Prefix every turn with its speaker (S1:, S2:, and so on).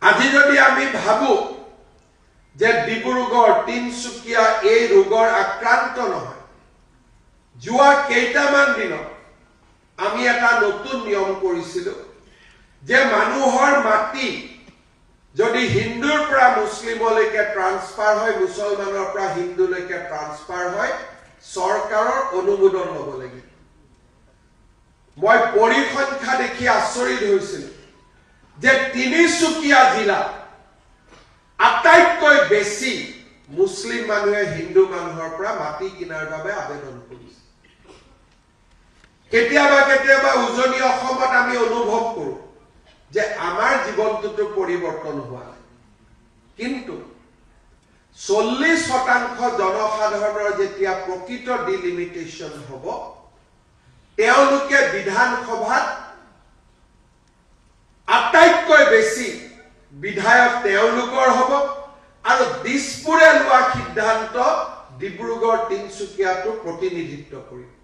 S1: আজি যদি আমি ভাবো যে ডিব্ৰুগড় তিনচুকীয়া এই ৰোগৰ আক্ৰান্ত নহয়, যোৱা কেইটামান দিনত আমি এটা নতুন নিয়ম কৰিছিলো যে মানুহৰ মাটি যদি হিন্দুৰ পৰা মুছলিমলৈকে ট্ৰান্সফাৰ হয়, মুছলমানৰ পৰা হিন্দুলৈকে ট্ৰান্সফাৰ হয়, চৰকাৰৰ অনুমোদন ল'ব লাগিব। মই পৰিসংখ্যা দেখি আচৰিত হৈছিলো যে তিনিচুকীয়া জিলা আটাইতকৈ বেছি মুছলিম মানুহে হিন্দু মানুহৰ পৰা মাটি কিনাৰ বাবে আবেদন কৰিছে। কেতিয়াবা কেতিয়াবা উজনি অসমত আমি অনুভৱ কৰো যে আমাৰ জীৱনটোতো পৰিৱৰ্তন হোৱা নাই, কিন্তু 40% জনসাধাৰণৰ যেতিয়া প্ৰকৃত ডিলিমিটেশ্যন হ'ব, তেওঁলোকে বিধানসভাত আটাইতকৈ বেছি বিধায়ক তেওঁলোকৰ হ'ব আৰু দিছপুৰে লোৱা সিদ্ধান্ত ডিব্ৰুগড় তিনচুকীয়াটো প্ৰতিনিধিত্ব কৰিব।